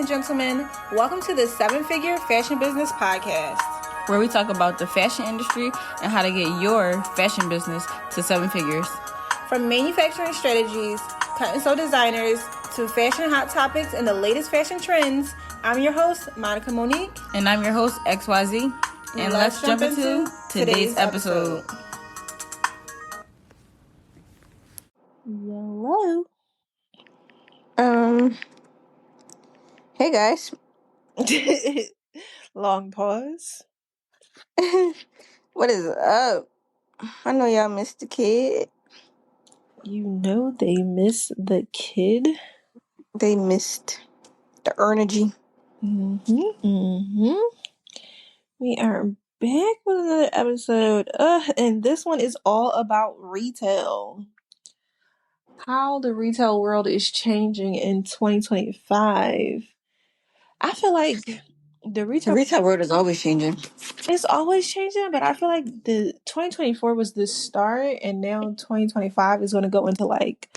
and gentlemen. Welcome to the 7-Figure Fashion Business Podcast, where we talk about the fashion industry and how to get your fashion business to 7 figures. From manufacturing strategies, cut and sew designers, to fashion hot topics and the latest fashion trends, I'm your host, Monica Monique. And I'm your host, XYZ. And let's jump into today's episode. Hello. Hey guys. Long pause. What is up? I know y'all missed the kid. You know they miss the kid. They missed the energy. We are back with another episode. And this one is all about retail. How the retail world is changing in 2025. I feel like the retail world is always changing. It's always changing, but I feel like the 2024 was the start, and now 2025 is going to go into like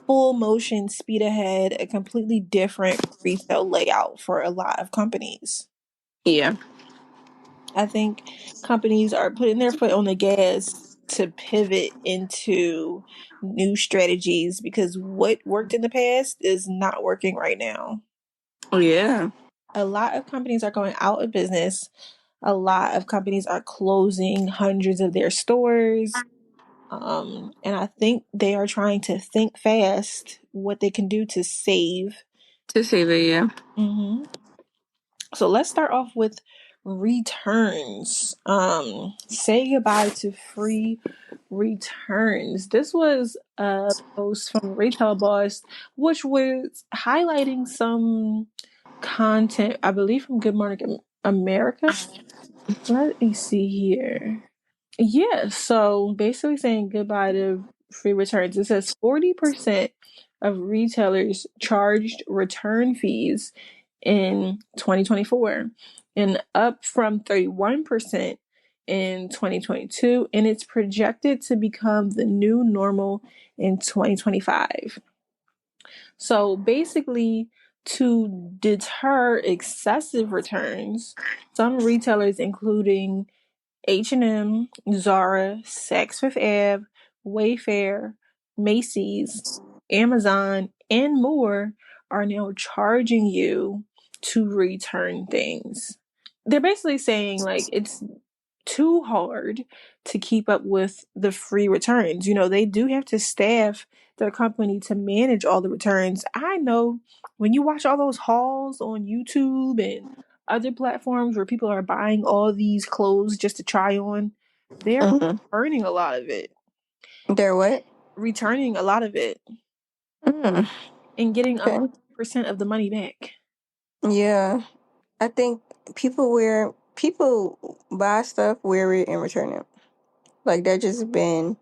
full motion speed ahead, a completely different retail layout for a lot of companies. Yeah. I think companies are putting their foot on the gas to pivot into new strategies because what worked in the past is not working right now. Oh, yeah. A lot of companies are going out of business. A lot of companies are closing hundreds of their stores. And I think they are trying to think fast what they can do to save. To save it, yeah. Mm-hmm. So let's start off with returns. Say goodbye to free returns. This was a post from Retail Boss, which was highlighting some content, I believe, from Good Morning America. Let me see here. Yeah, so basically saying goodbye to free returns. It says 40% of retailers charged return fees in 2024 and up from 31% in 2022, and it's projected to become the new normal in 2025. So basically, to deter excessive returns, some retailers, including H&M, Zara, Saks Fifth Ave, Wayfair, Macy's, Amazon, and more, are now charging you to return things. They're basically saying like it's too hard to keep up with the free returns. You know, they do have to staff their company to manage all the returns. I know when you watch all those hauls on YouTube and other platforms where people are buying all these clothes just to try on, they're earning a lot of it. They're what? Returning a lot of it. And getting 100% of the money back. Yeah. I think people buy stuff, wear it, and return it. Like that just been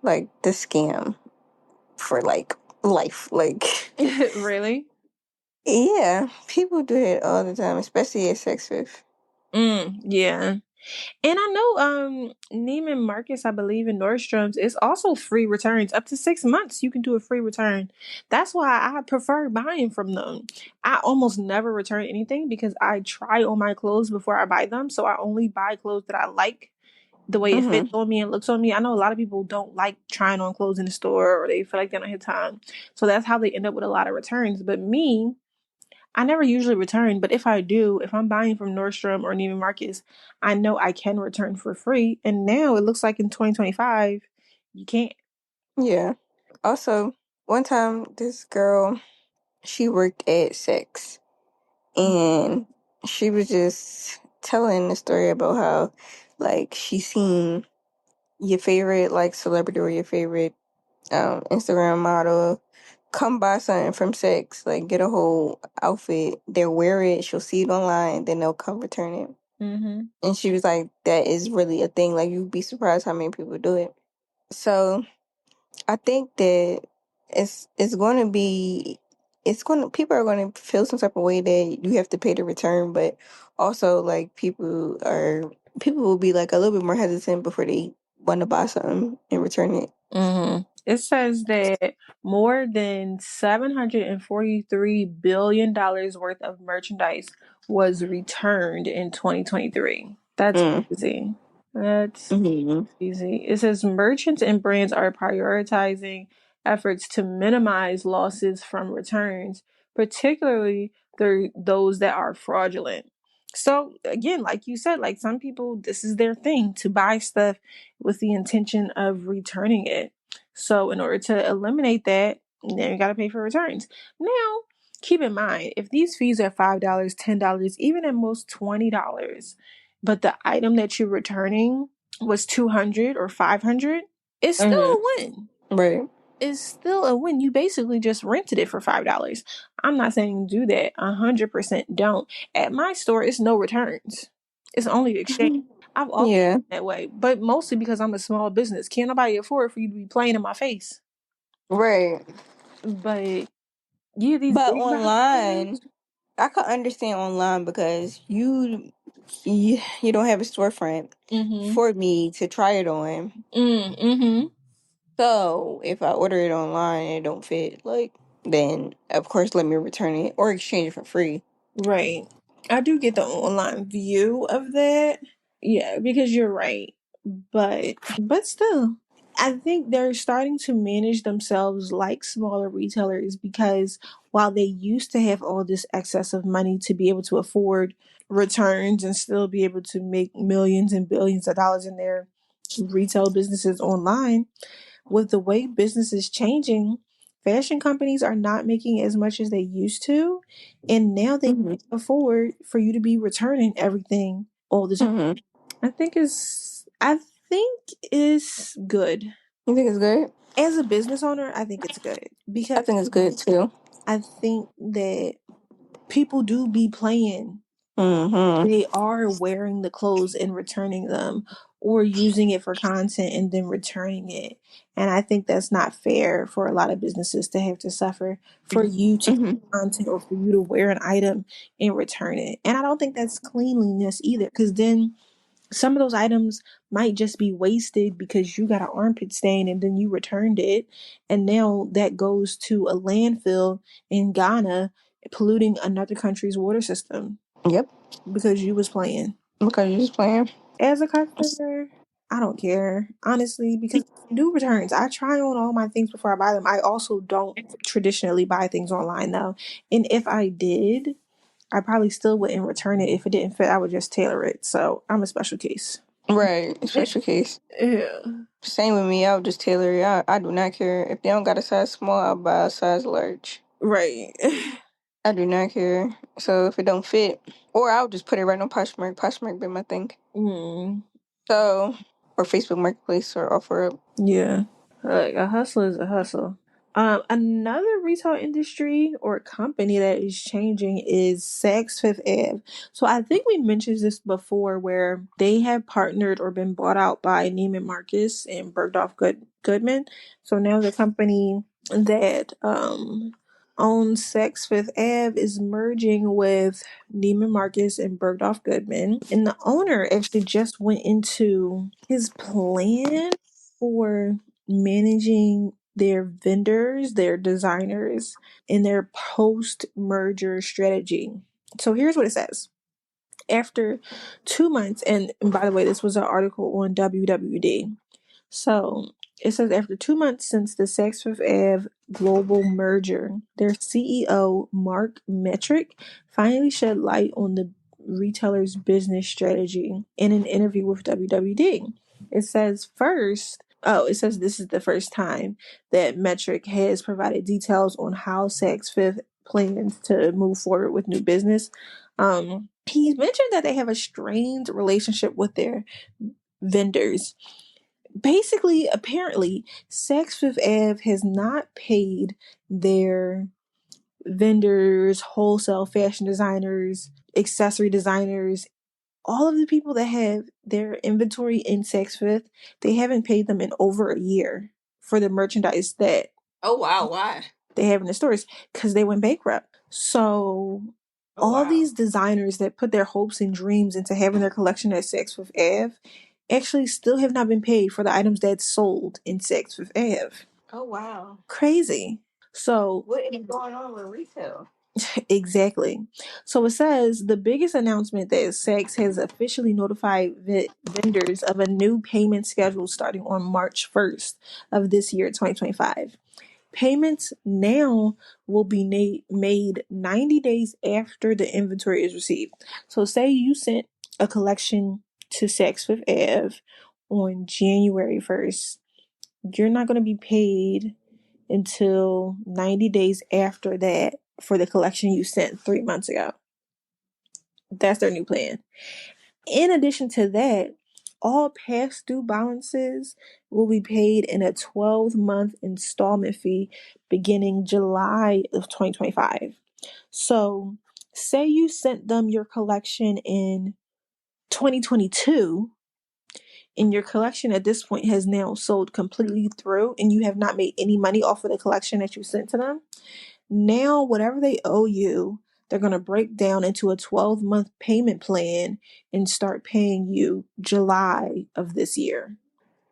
like the scam for like life. Like Really? yeah. People do it all the time, especially at Sex Fifth. Yeah. And I know Neiman Marcus, I believe, in Nordstrom's, is also free returns. Up to 6 months, you can do a free return. That's why I prefer buying from them. I almost never return anything because I try on my clothes before I buy them. So I only buy clothes that I like, the way it fits on me and looks on me. I know a lot of people don't like trying on clothes in the store, or they feel like they don't have time. So that's how they end up with a lot of returns. But me, I never usually return, but if I do, if I'm buying from Nordstrom or Neiman Marcus, I know I can return for free. And now it looks like in 2025, you can't. Yeah. Also, one time this girl, she worked at Sex, and she was just telling the story about how, like, she seen your favorite, like, celebrity or your favorite Instagram model come buy something from Sex, like, get a whole outfit, they'll wear it, she'll see it online, then they'll come return it. And she was like, that is really a thing. Like, you'd be surprised how many people do it. So I think that it's going to be people are going to feel some type of way that you have to pay the return, but also like people will be like a little bit more hesitant before they want to buy something and return it. It says that more than $743 billion worth of merchandise was returned in 2023. That's Mm. crazy. That's Mm-hmm. easy. It says merchants and brands are prioritizing efforts to minimize losses from returns, particularly those that are fraudulent. So again, like you said, like some people, this is their thing to buy stuff with the intention of returning it. So in order to eliminate that, then you got to pay for returns. Now, keep in mind, if these fees are $5, $10, even at most $20, but the item that you're returning was 200 or 500, it's still a Mm-hmm. win. Right. It's still a win. You basically just rented it for $5. I'm not saying do that. 100% don't. At my store, it's no returns. It's only exchange. I've always Yeah. been that way, but mostly because I'm a small business. Can't nobody afford for you to be playing in my face. Right. But yeah, these But big box stores. online, I could understand online because you don't have a storefront Mm-hmm. for me to try it on. Mm-hmm. So if I order it online and it don't fit, like, then of course let me return it or exchange it for free. Right. I do get the online view of that. Yeah, because you're right. But still, I think they're starting to manage themselves like smaller retailers because while they used to have all this excess of money to be able to afford returns and still be able to make millions and billions of dollars in their retail businesses online, with the way business is changing, fashion companies are not making as much as they used to, and now they Mm-hmm. can't afford for you to be returning everything all the time. Mm-hmm. I think it's good. You think it's good? As a business owner, I think it's good I because think it's good too. I think that people do be playing. Mm-hmm. They are wearing the clothes and returning them or using it for content and then returning it. And I think that's not fair for a lot of businesses to have to suffer for you to Mm-hmm. content or for you to wear an item and return it. And I don't think that's cleanliness either, because then some of those items might just be wasted because you got an armpit stain and then you returned it. And now that goes to a landfill in Ghana, polluting another country's water system Yep. because you was playing. Because you're just playing. As a customer, I don't care, honestly, because I do returns. I try on all my things before I buy them. I also don't traditionally buy things online though. And if I did, I probably still wouldn't return it. If it didn't fit, I would just tailor it. So I'm a special case. Right. Special case. Yeah. Same with me. I'll just tailor it. I do not care. If they don't got a size small, I'll buy a size large. Right. I do not care. So if it don't fit, or I'll just put it right on Poshmark. Poshmark been my thing. Mm, So, or Facebook Marketplace or OfferUp. yeah. Like a hustle is a hustle. Another retail industry or company that is changing is Saks Fifth Ave. So I think we mentioned this before, where they have partnered or been bought out by Neiman Marcus and Bergdorf Goodman. So now the company that owns Saks Fifth Ave is merging with Neiman Marcus and Bergdorf Goodman, and the owner actually just went into his plan for managing their vendors, their designers, and their post merger strategy. So here's what it says. After 2 months, and by the way, this was an article on WWD. So it says after 2 months since the Saks Fifth Ave global merger, their CEO, Mark Metrick, finally shed light on the retailer's business strategy in an interview with WWD. It says this is the first time that Metric has provided details on how Saks Fifth plans to move forward with new business. He mentioned that they have a strained relationship with their vendors. Basically, apparently, Saks Fifth Ave has not paid their vendors, wholesale fashion designers, accessory designers, all of the people that have their inventory in Saks Fifth, they haven't paid them in over a year for the merchandise that Oh wow, why? they have in the stores because they went bankrupt. So Oh all wow. these designers that put their hopes and dreams into having their collection at Saks Fifth Ave, actually still have not been paid for the items that sold in Saks Fifth Ave. Oh wow. Crazy. So What is going on with retail? exactly. So it says the biggest announcement that Saks has officially notified vendors of a new payment schedule starting on March 1st of this year, 2025. Payments now will be made 90 days after the inventory is received. So say you sent a collection to Saks Fifth Ave on January 1st. You're not going to be paid until 90 days after that for the collection you sent 3 months ago. That's their new plan. In addition to that, all past due balances will be paid in a 12-month installment fee beginning July of 2025. So, say you sent them your collection in 2022, and your collection at this point has now sold completely through, and you have not made any money off of the collection that you sent to them. Now, whatever they owe you, they're going to break down into a 12-month payment plan and start paying you July of this year.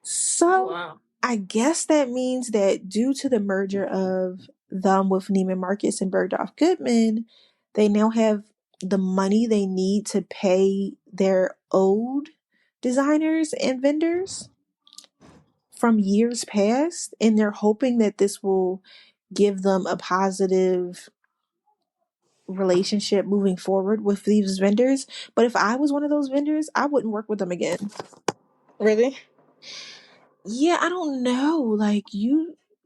So, Wow. I guess that means that due to the merger of them with Neiman Marcus and Bergdorf Goodman, they now have the money they need to pay their old designers and vendors from years past. And they're hoping that this will give them a positive relationship moving forward with these vendors. But if I was one of those vendors, I wouldn't work with them again. Really? Yeah, I don't know. Like,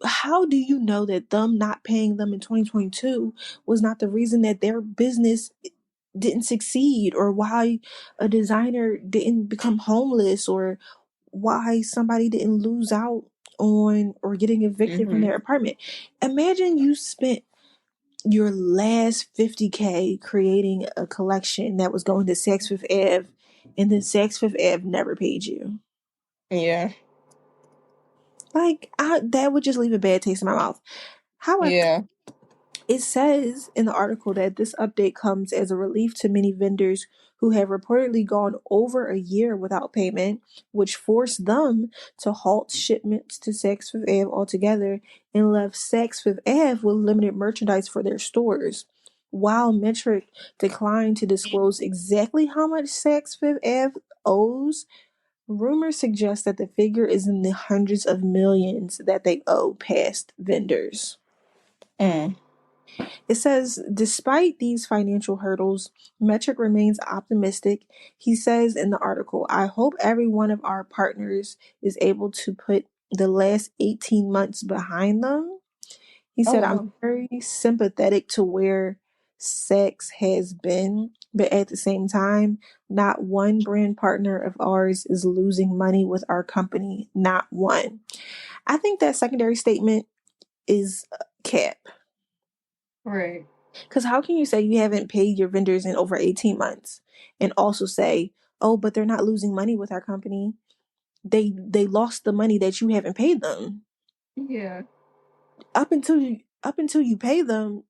how do you know that them not paying them in 2022 was not the reason that their business didn't succeed, or why a designer didn't become homeless, or why somebody didn't lose out on or getting evicted from Mm-hmm. their apartment? Imagine you spent your last 50K creating a collection that was going to Saks Fifth Ave, and then Saks Fifth Ave never paid you. Yeah. Like, that would just leave a bad taste in my mouth. However, Yeah. it says in the article that this update comes as a relief to many vendors who have reportedly gone over a year without payment, which forced them to halt shipments to Saks Fifth Ave altogether and left Saks Fifth Ave with limited merchandise for their stores. While Metric declined to disclose exactly how much Saks Fifth Ave owes, rumors suggest that the figure is in the hundreds of millions that they owe past vendors. Mm. It says, despite these financial hurdles, Metric remains optimistic. He says in the article, I hope every one of our partners is able to put the last 18 months behind them. He Oh said, I'm wow. very sympathetic to where sex has been, but at the same time, not one brand partner of ours is losing money with our company. Not one. I think that secondary statement is cap. Right. Because how can you say you haven't paid your vendors in over 18 months and also say, oh, but they're not losing money with our company? They lost the money that you haven't paid them. Yeah. Up until you pay them,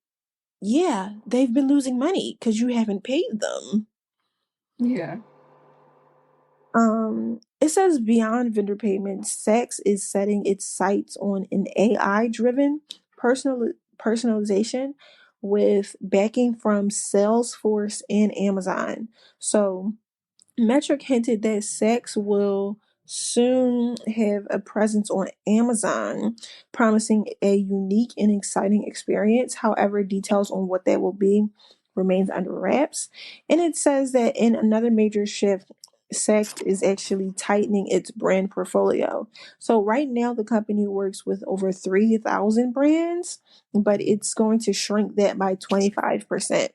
yeah, they've been losing money because you haven't paid them. Yeah. It says beyond vendor payments, Saks is setting its sights on an AI driven personalization with backing from Salesforce and Amazon. So Metric hinted that Saks will soon have a presence on Amazon, promising a unique and exciting experience. However, details on what that will be remains under wraps. And it says that in another major shift, Saks is actually tightening its brand portfolio. So right now, the company works with over 3,000 brands, but it's going to shrink that by 25%.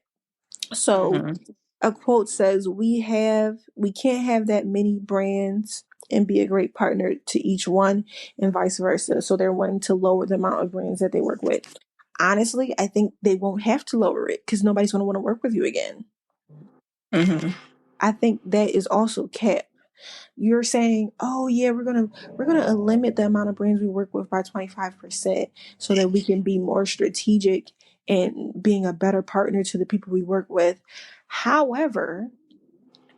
So Mm-hmm. a quote says, we can't have that many brands and be a great partner to each one, and vice versa. So they're wanting to lower the amount of brands that they work with. Honestly, I think they won't have to lower it because nobody's going to want to work with you again. Mm-hmm. I think that is also cap. You're saying, oh yeah, we're gonna limit the amount of brands we work with by 25% so that we can be more strategic and being a better partner to the people we work with. However,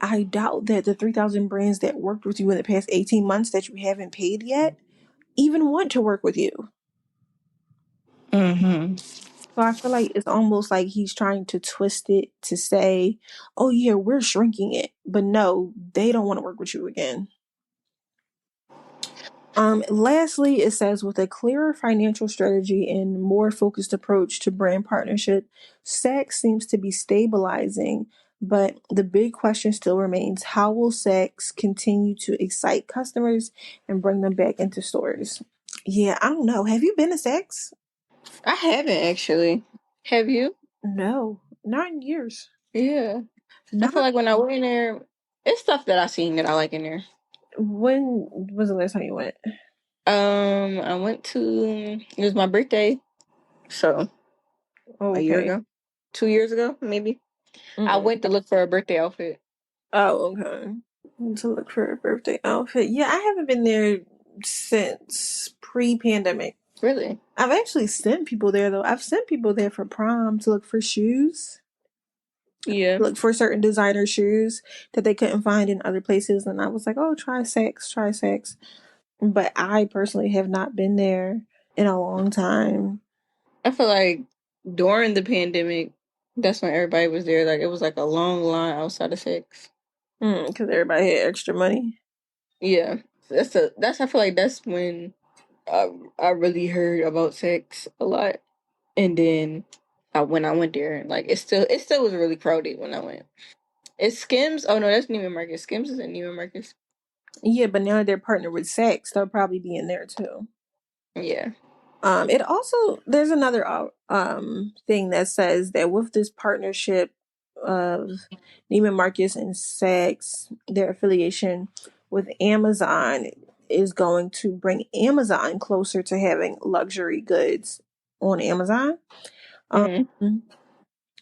I doubt that the 3,000 brands that worked with you in the past 18 months that you haven't paid yet even want to work with you. Mm-hmm. So I feel like it's almost like he's trying to twist it to say, oh, yeah, we're shrinking it. But no, they don't want to work with you again. Lastly, it says with a clearer financial strategy and more focused approach to brand partnership, Saks seems to be stabilizing. But the big question still remains: how will Saks continue to excite customers and bring them back into stores? Yeah, I don't know. Have you been to Saks? I haven't actually. Have you? No, not in years. Yeah. I feel Not like when I went in there, it's stuff that I seen that I like in there. when was the last time you went? I went to it was my birthday, so Oh, a year okay. ago, 2 years ago, maybe. I Mm-mm. went to look for a birthday outfit. Oh, okay. To look for a birthday outfit. Yeah, I haven't been there since pre-pandemic. Really? I've actually sent people there though. I've sent people there for prom to look for shoes, Yeah. look for certain designer shoes that they couldn't find in other places, and I was like, "Oh, try Saks, try Saks." But I personally have not been there in a long time. I feel like during the pandemic, that's when everybody was there. Like it was like a long line outside of Saks. Because everybody had extra money. Yeah, that's I feel like that's when I really heard about Saks a lot, and then when I went there, like it still was really crowded when I went. It's Skims. Oh no, that's Neiman Marcus. Skims is in Neiman Marcus. Yeah, but now that they're partnered with Saks, they'll probably be in there too. Yeah. It also there's another thing that says that with this partnership of Neiman Marcus and Saks, their affiliation with Amazon is going to bring Amazon closer to having luxury goods on Amazon. Um, Mm.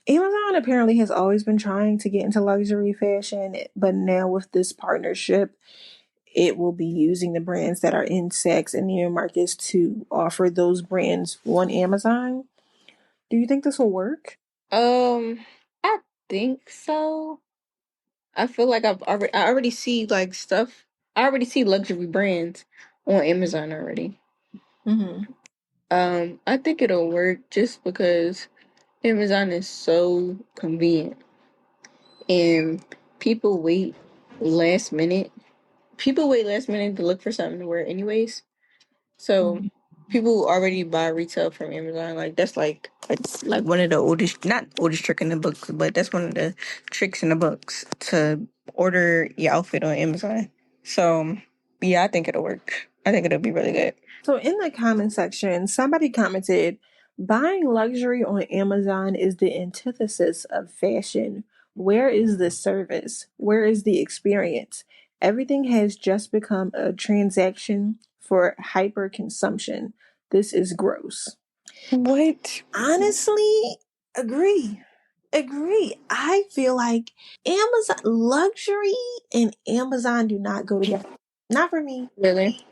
Amazon apparently has always been trying to get into luxury fashion, but now with this partnership, it will be using the brands that are in Saks and Neiman Marcus to offer those brands on Amazon. Do you think this will work? I think so. I feel like I already see like stuff. I already see luxury brands on Amazon already. Mm-hmm. I think it'll work just because Amazon is so convenient and people wait last minute. People wait last minute to look for something to wear anyways. So people already buy retail from Amazon. Like that's like one of the oldest, not oldest trick in the book, but that's one of the tricks in the books to order your outfit on Amazon. So yeah, I think it'll work. I think it'll be really good. So in the comment section, somebody commented, buying luxury on Amazon is the antithesis of fashion. Where is the service? Where is the experience? Everything has just become a transaction for hyper consumption. This is gross. What? Honestly, agree. Agree. I feel like Amazon luxury and Amazon do not go together. Not for me. Really?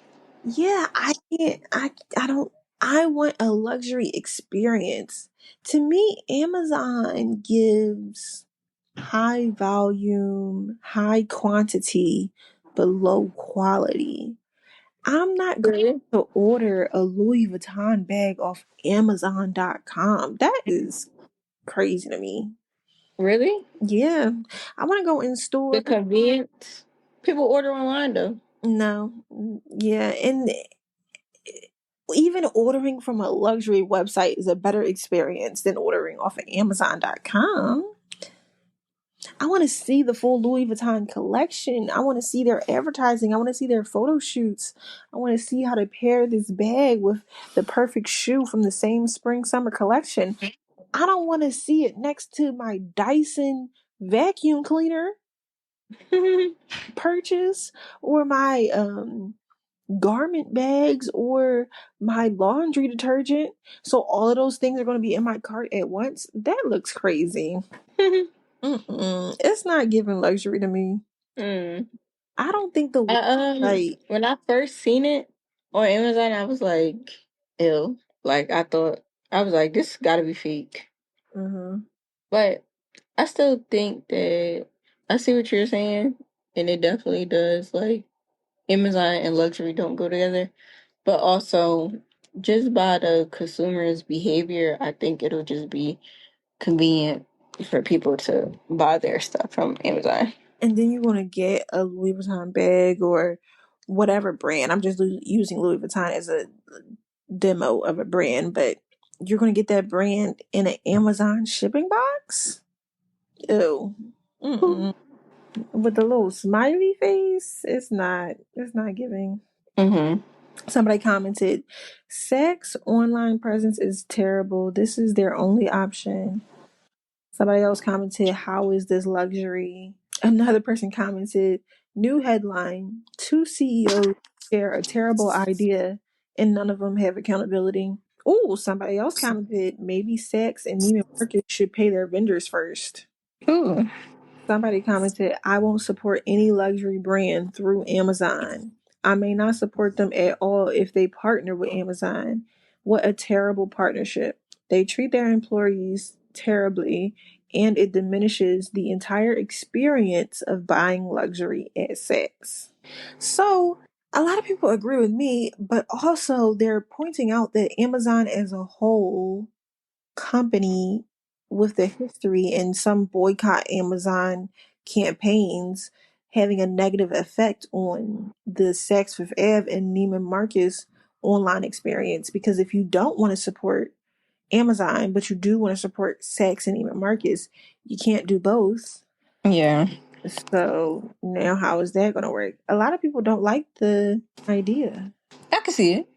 Yeah, I can't. I don't. I want a luxury experience. To me, Amazon gives high volume, high quantity, but low quality. I'm not going Really? to order a Louis Vuitton bag off Amazon.com. That is crazy to me. Really? Yeah, I want to go in store. The convenience. People order online though. No, yeah, and even ordering from a luxury website is a better experience than ordering off of Amazon.com. I want to see the full Louis Vuitton collection. I want to see their advertising. I want to see their photo shoots. I want to see how to pair this bag with the perfect shoe from the same spring summer collection. I don't want to see it next to my Dyson vacuum cleaner purchase or my garment bags or my laundry detergent. So all of those things are going to be in my cart at once. That looks crazy. It's not giving luxury to me. mm. I don't think the website. When I first seen it on Amazon, I was like, ew. Like I was like, this gotta be fake. Mhm. But I still think that I see what you're saying, and it definitely does. Like Amazon and luxury don't go together, but also just by the consumer's behavior, I think it'll just be convenient for people to buy their stuff from Amazon. And then you're going to get a Louis Vuitton bag or whatever brand. I'm just using Louis Vuitton as a demo of a brand, but you're going to get that brand in an Amazon shipping box? Ew. Mm-mm. With the little smiley face, it's not giving. Mm-hmm. Somebody commented, sex online presence is terrible. This is their only option. Somebody else commented, how is this luxury? Another person commented, new headline, two CEOs share a terrible idea and none of them have accountability. Oh, somebody else commented, maybe Saks and Neiman Marcus should pay their vendors first. Ooh. Somebody commented, I won't support any luxury brand through Amazon. I may not support them at all if they partner with Amazon. What a terrible partnership. They treat their employees terribly, and it diminishes the entire experience of buying luxury at Saks. So, a lot of people agree with me, but also they're pointing out that Amazon as a whole company with the history and some boycott Amazon campaigns having a negative effect on the Saks Fifth Ave and Neiman Marcus online experience. Because if you don't want to support Amazon, but you do want to support Saks and Neiman Marcus, you can't do both. Yeah, So now how is that going to work? A lot of people don't like the idea. I can see it.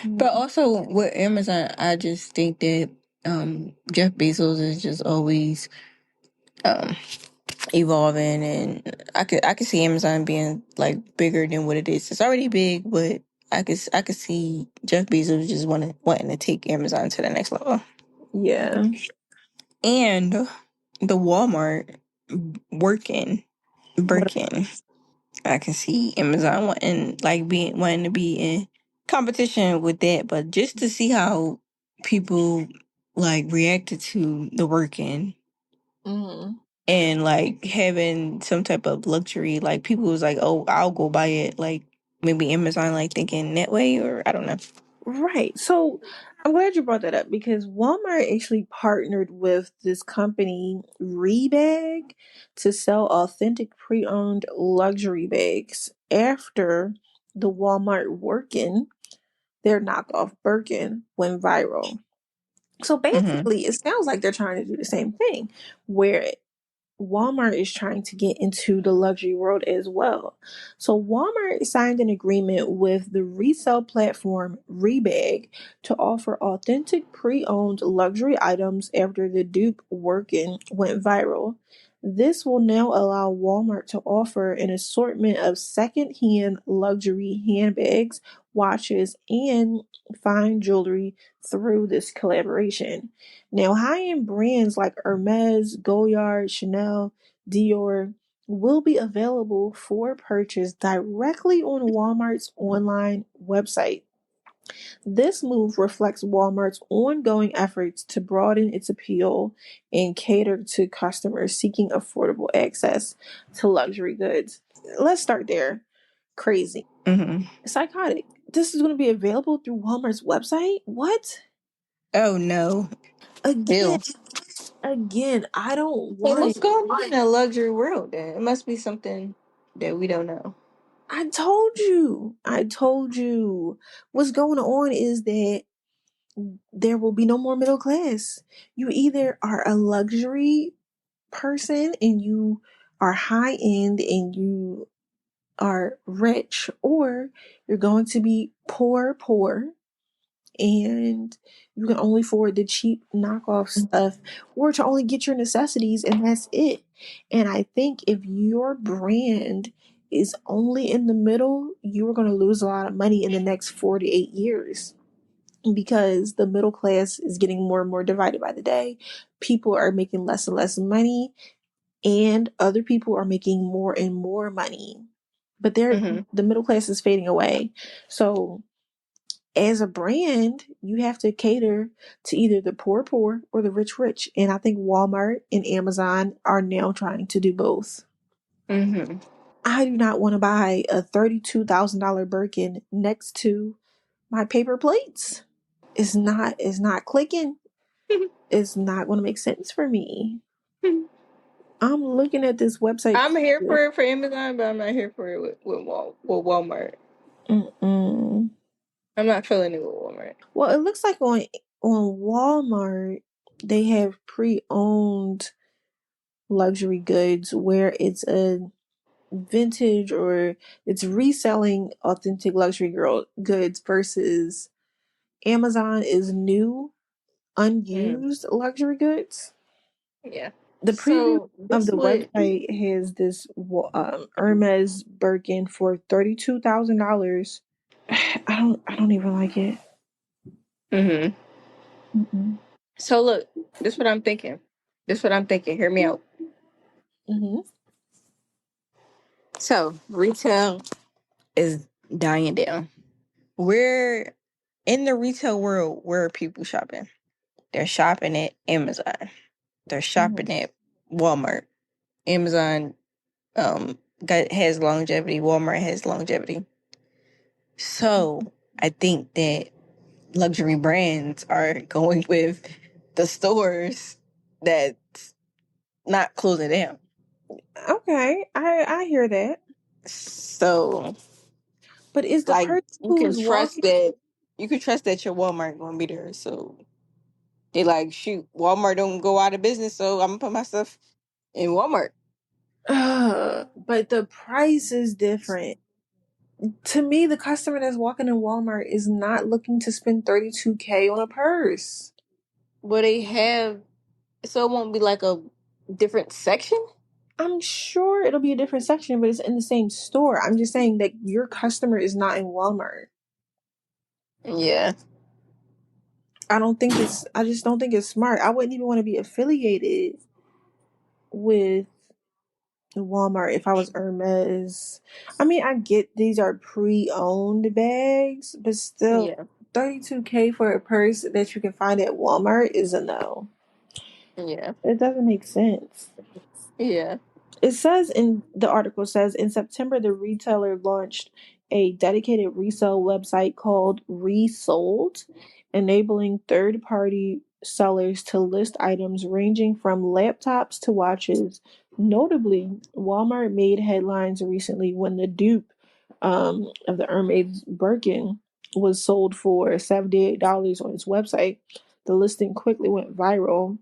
But Yeah. also with Amazon, I just think that Jeff Bezos is just always um, evolving, and I could see Amazon being like bigger than what it is. It's already big, but I could see Jeff Bezos just wanting to take Amazon to the next level. Yeah. And the Walmart working What? Birkin. I can see Amazon wanting to be in competition with that, but just to see how people like reacted to the working Mhm. and like having some type of luxury, like people was like, oh, I'll go buy it. Like maybe Amazon like thinking that way, or I don't know. Right. So I'm glad you brought that up because Walmart actually partnered with this company, Rebag, to sell authentic pre-owned luxury bags after the Walmart Workin, their knockoff Birkin, went viral. So Mm-hmm. basically, it sounds like they're trying to do the same thing, where Walmart is trying to get into the luxury world as well. So Walmart signed an agreement with the resale platform Rebag to offer authentic pre-owned luxury items after the dupe Workin went viral. This will now allow Walmart to offer an assortment of second-hand luxury handbags, watches, and fine jewelry through this collaboration. Now, high-end brands like Hermes, Goyard, Chanel, Dior will be available for purchase directly on Walmart's online website. This move reflects Walmart's ongoing efforts to broaden its appeal and cater to customers seeking affordable access to luxury goods. Let's start there. Crazy. Mm-hmm. Psychotic. This is going to be available through Walmart's website? What? Oh no. Again, Ew. I don't Hey, want what's it. going on in the luxury world then? It must be something that we don't know. I told you. I told you. What's going on is that there will be no more middle class. You either are a luxury person and you are high end and you are rich, or you're going to be poor, and you can only afford the cheap knockoff stuff or to only get your necessities and that's it. And I think if your brand is only in the middle, you are going to lose a lot of money in the next 4 to 8 years because the middle class is getting more and more divided by the day. People are making less and less money, and other people are making more and more money. But Mm-hmm. the middle class is fading away. So as a brand, you have to cater to either the poor or the rich. And I think Walmart and Amazon are now trying to do both. Mm-hmm. I do not want to buy a $32,000 Birkin next to my paper plates. It's not clicking. It's not going to make sense for me. I'm looking at this website. I'm here for it for Amazon, but I'm not here for it with Walmart. Mm-mm. I'm not feeling it with Walmart. Well, it looks like on Walmart they have pre-owned luxury goods where it's a vintage or it's reselling authentic luxury girl goods versus Amazon is new Mm. unused luxury goods. Yeah. The preview So of this the would. website has this Hermes Birkin for $32,000. I don't even like it. Mm-hmm. Mm-mm. So look, this is what I'm thinking. This is what I'm thinking. Hear me out. Mm-hmm. So retail is dying down. We're in the retail world. Where are people shopping? They're shopping at Amazon. They're Mm-hmm. shopping at Walmart. Amazon has longevity. Walmart has longevity. So I think that luxury brands are going with the stores that's not closing down. Okay, I hear that, So but is the like person you can who's trust walking? that your Walmart gonna be there. So they like shoot, Walmart don't go out of business, so I'm gonna put my stuff in Walmart. But the price is different. To me, the customer that's walking in Walmart is not looking to spend 32K on a purse. But they have so it won't be like a different section. I'm sure it'll be a different section, but it's in the same store. I'm just saying that your customer is not in Walmart. Yeah. I just don't think it's smart. I wouldn't even want to be affiliated with Walmart if I was Hermes. I mean, I get these are pre-owned bags, but still Yeah. 32K for a purse that you can find at Walmart is a no. Yeah. It doesn't make sense. Yeah. It says in the article says in September the retailer launched a dedicated resale website called Resold, enabling third-party sellers to list items ranging from laptops to watches. Notably, Walmart made headlines recently when the dupe of the Hermes Birkin was sold for $78 on its website. The listing quickly went viral,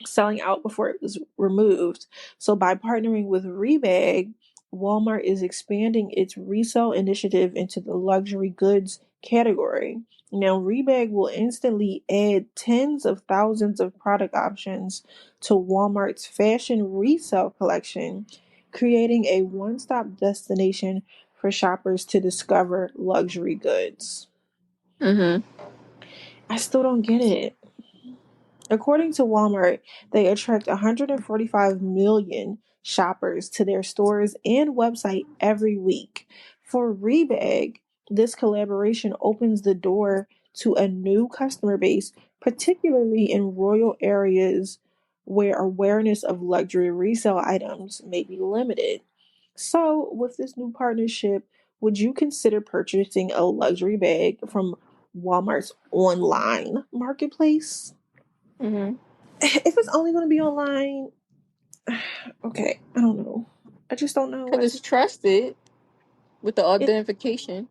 selling out before it was removed. So by partnering with Rebag, Walmart is expanding its resale initiative into the luxury goods category. Now, Rebag will instantly add tens of thousands of product options to Walmart's fashion resale collection, creating a one-stop destination for shoppers to discover luxury goods. Mm-hmm. I still don't get it. According to Walmart, they attract 145 million shoppers to their stores and website every week. For Rebag, this collaboration opens the door to a new customer base, particularly in rural areas where awareness of luxury resale items may be limited. So, with this new partnership, would you consider purchasing a luxury bag from Walmart's online marketplace? Mm-hmm. If it's only going to be online, okay, I don't know. I just don't know. Because it's trusted with the It, authentication.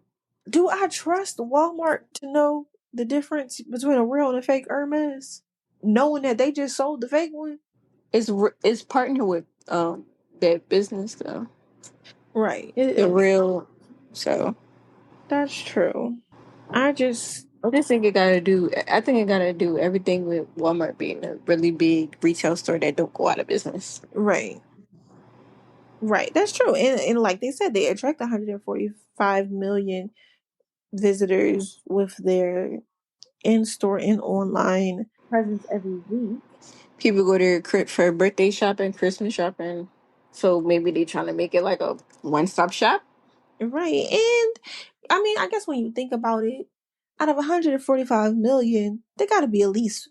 do I trust Walmart to know the difference between a real and a fake Hermes, knowing that they just sold the fake one? It's partnered with that business though. Right. The real. So That's true. I just I just think I think it gotta do everything with Walmart being a really big retail store that don't go out of business. right. Right. That's true. And like they said, they attract 145 million visitors with their in-store and online presence every week. People go there for birthday shopping, Christmas shopping. So maybe they trying to make it like a one stop shop. Right. And I mean, I guess when you think about it, out of 145 million, there got to be at least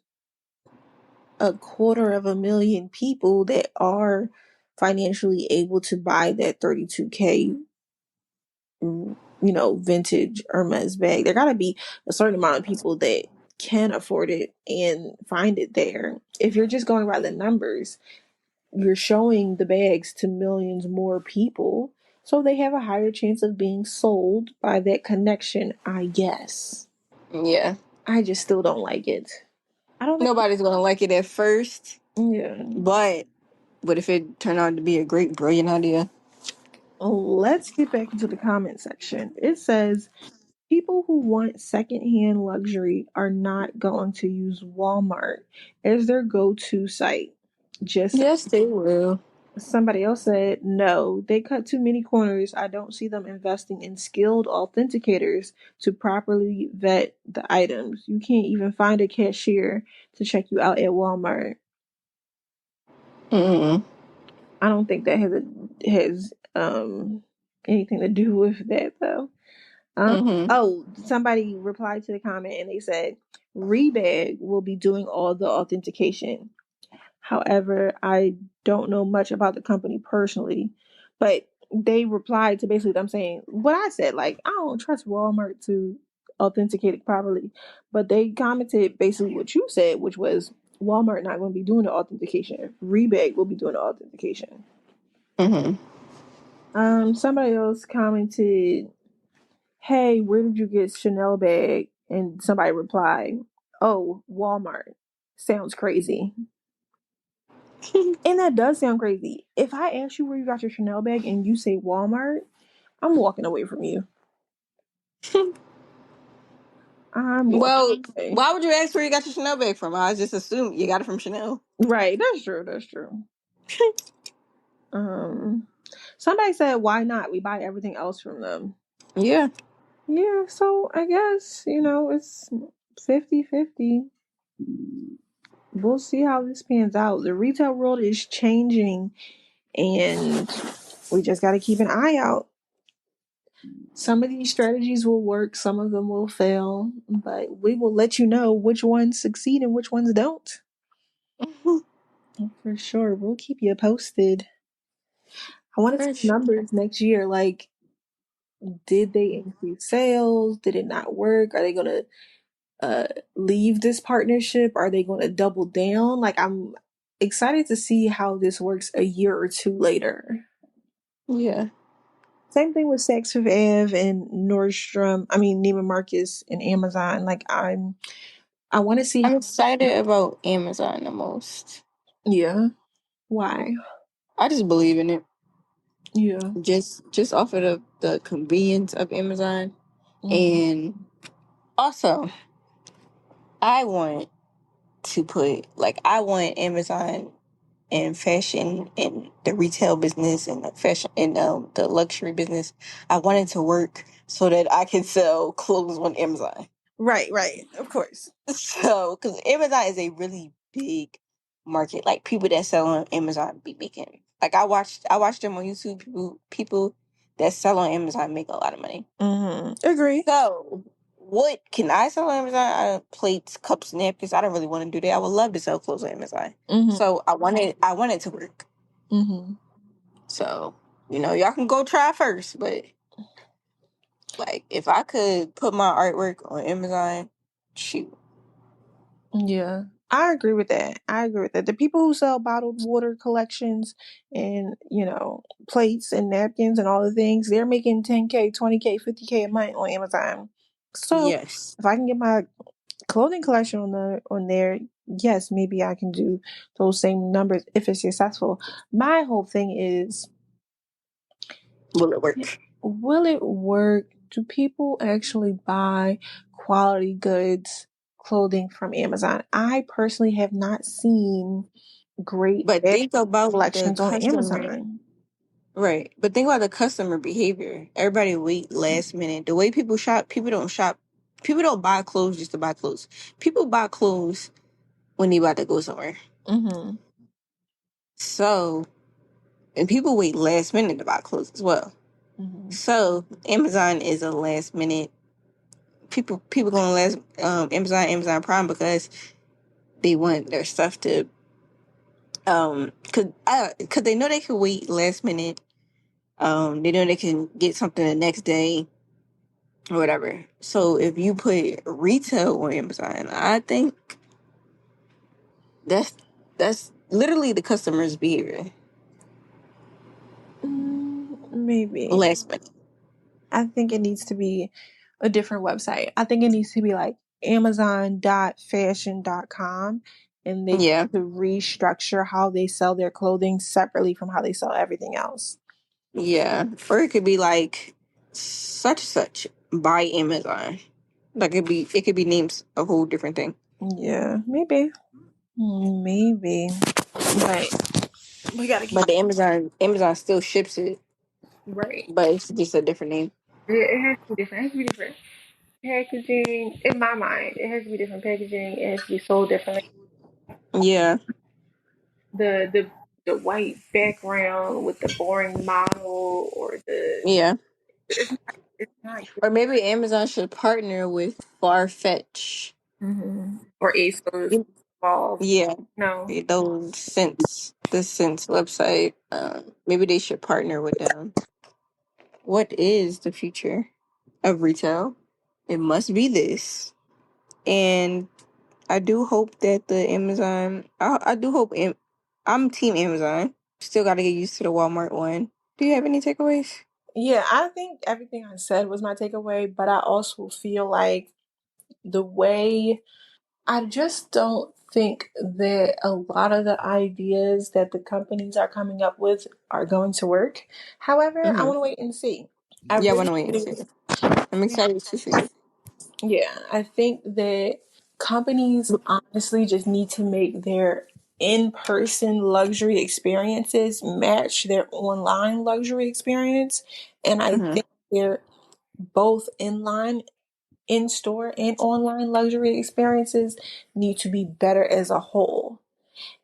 a quarter of a million people that are financially able to buy that 32K, vintage Hermes bag. There got to be a certain amount of people that can afford it and find it there. If you're just going by the numbers, you're showing the bags to millions more people, so they have a higher chance of being sold by that connection, I guess. Yeah. I just still don't like it. I don't think. Nobody's gonna like it at first, Yeah. but what if it turned out to be a great, brilliant idea? Let's get back into the comment section. It says people who want secondhand luxury are not going to use Walmart as their go-to site. Just Yes, they will. somebody else said, no, they cut too many corners. I don't see them investing in skilled authenticators to properly vet the items. You can't even find a cashier to check you out at Walmart. Mm-mm. I don't think that has anything to do with that though. Mm-hmm. Oh, somebody replied to the comment and they said Rebag will be doing all the authentication. However, I don't know much about the company personally, but they replied to basically them saying what I said, like, I don't trust Walmart to authenticate it properly. But they commented basically what you said, which was Walmart not going to be doing the authentication. Rebag will be doing the authentication. Mm-hmm. Somebody else commented, hey, where did you get Chanel bag? And somebody replied, oh, Walmart. Sounds crazy. And that does sound crazy. If I ask you where you got your Chanel bag and you say Walmart, I'm walking away from you. I'm walking Well, away. why would you ask where you got your Chanel bag from? I just assumed you got it from Chanel. Right, that's true, that's true. Um Somebody said why not? We buy everything else from them. Yeah. Yeah, so I guess, it's 50-50. We'll see how this pans out. The retail world is changing and we just got to keep an eye out. Some of these strategies will work, some of them will fail, but we will let you know which ones succeed and which ones don't. For sure. We'll keep you posted. I want to see For sure. numbers next year. Like, did they increase sales? Did it not work? Are they going to leave this partnership? Are they going to double down? Like, I'm excited to see how this works a year or two later. Yeah. Same thing with Saks Fifth Ave and Nordstrom. I mean, Neiman Marcus and Amazon. Like, I want to see. I'm excited about Amazon the most. Yeah. Why? I just believe in it. Yeah. Just off of the convenience of Amazon. Mm-hmm. And also I want I want Amazon and fashion and the retail business and the fashion and the luxury business. I want it to work so that I can sell clothes on Amazon. Right. Right. Of course. So, because Amazon is a really big market, like people that sell on Amazon be making. Like I watched them on YouTube. People that sell on Amazon make a lot of money. Mm-hmm. Agree. So, what can I sell on Amazon? Plates, cups, napkins. I don't really want to do that. I would love to sell clothes on Amazon. Mm-hmm. So I wanted to work. Mm-hmm. So, y'all can go try first, but like if I could put my artwork on Amazon, shoot. Yeah. I agree with that. I agree with that. The people who sell bottled water collections and, plates and napkins and all the things, they're making 10K, 20K, 50K a month on Amazon. So Yes. if I can get my clothing collection on there, yes, maybe I can do those same numbers if it's successful. My whole thing is, Will it work? will it work? Do people actually buy quality goods, clothing from Amazon? I personally have not seen great But bag think about the collections on customer. Amazon. Right. But think about the customer behavior. Everybody wait last minute. The way people shop, people don't shop. People don't buy clothes just to buy clothes. People buy clothes when they about to go somewhere. Mm-hmm. So, and people wait last minute to buy clothes as well. Mm-hmm. So, Amazon is a last minute. People going to Amazon Prime because they want their stuff to Cause they know they can wait last minute. They know they can get something the next day or whatever. So if you put retail on Amazon, I think that's that's literally the customer's behavior. Maybe. Last minute. I think it needs to be a different website. I think it needs to be like amazon.fashion.com, and they Yeah, to restructure how they sell their clothing separately from how they sell everything else. yeah. Or it could be like such by Amazon. Like it could be names a whole different thing. Yeah, maybe. Maybe. But we gotta keep But the Amazon still ships it, right. but it's just a different name. It has to be different. It has to be different packaging. In my mind, it has to be different packaging. It has to be sold differently. Yeah, The white background with the boring model or the yeah. it's not Or maybe Amazon should partner with Farfetch. or ASOS You- involved. Yeah, No. those Sense website. Maybe they should partner with them. What is the future of retail? It must be this. And I do hope that the Amazon. I do hope. I'm Team Amazon. Still got to get used to the Walmart one. Do you have any takeaways? Yeah, I think everything I said was my takeaway, but I also feel like the way I just don't think that a lot of the ideas that the companies are coming up with are going to work. However, I Mm-hmm. want to wait and see. I Yeah, I really want to wait and do. see. I'm excited to see. Yeah, I think that companies honestly just need to make their in-person luxury experiences match their online luxury experience. And I Mm-hmm. think they're both in-store and online luxury experiences need to be better as a whole.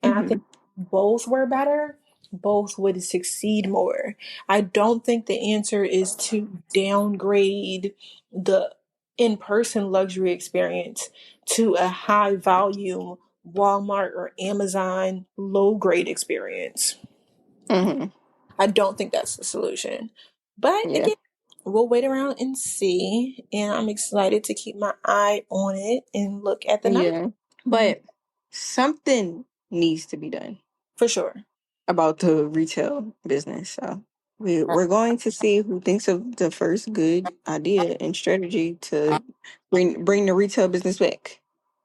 And I think Mm-hmm. both were better, both would succeed more. I don't think the answer is to downgrade the in person luxury experience to a high volume Walmart or Amazon low grade experience. Mm-hmm. I don't think that's the solution. But Yeah. again, we'll wait around and see. And I'm excited to keep my eye on it and look at the numbers. Yeah. But something needs to be done For sure. about the retail business. So we're going to see who thinks of the first good idea and strategy to bring the retail business back.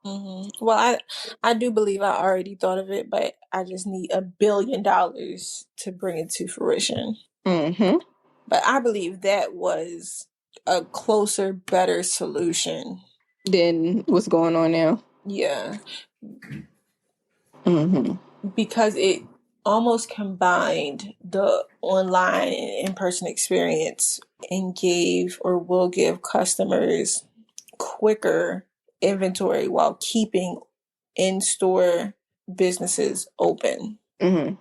Well, I do believe I already thought of it, but I just need $1 billion to bring it to fruition. Mm-hmm. But I believe that was a closer, better solution. Then what's going on now? Yeah, Mm-hmm. because it almost combined the online and in-person experience and gave or will give customers quicker inventory while keeping in-store businesses open. Mm-hmm.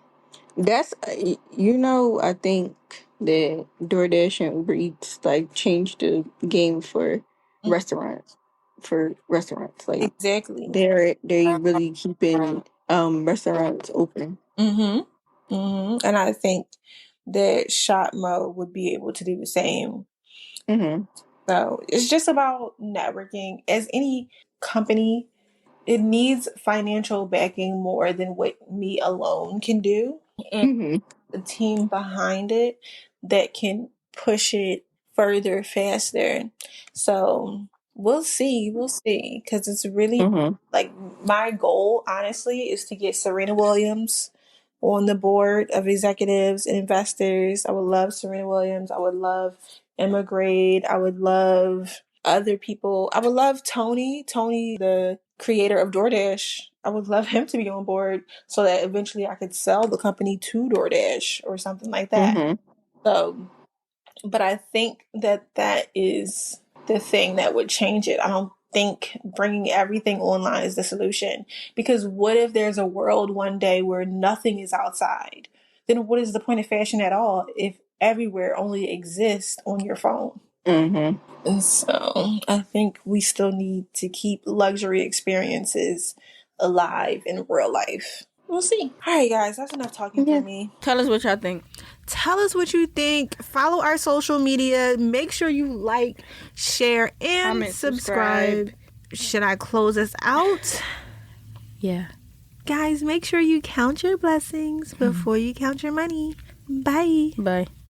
That's I think that DoorDash and Uber Eats like changed the game for Mm, restaurants. For restaurants, like exactly. they really keeping restaurants open. Mm-hmm. And I think that Shopmo would be able to do the same. Mm-hmm. So it's just about networking. As any company, it needs financial backing more than what me alone can do. And Mm-hmm. a team behind it that can push it further, faster. So we'll see, because it's really Mm-hmm. like my goal, honestly, is to get Serena Williams on the board of executives and investors. I would love Serena Williams. I would love Emma Grade. I would love other people. I would love Tony, the creator of DoorDash. I would love him to be on board so that eventually I could sell the company to DoorDash or something like that. Mm-hmm. So, but I think that that is the thing that would change it. I don't think bringing everything online is the solution, because what if there's a world one day where nothing is outside? Then what is the point of fashion at all if everywhere only exists on your phone? Mm-hmm. And so I think we still need to keep luxury experiences alive in real life. We'll see. All right, guys, that's enough talking for me. Tell us what y'all think. Tell us what you think. Follow our social media. Make sure you like, share, and Comment, subscribe. Should I close us out? Yeah. Guys, make sure you count your blessings before you count your money. Bye. Bye.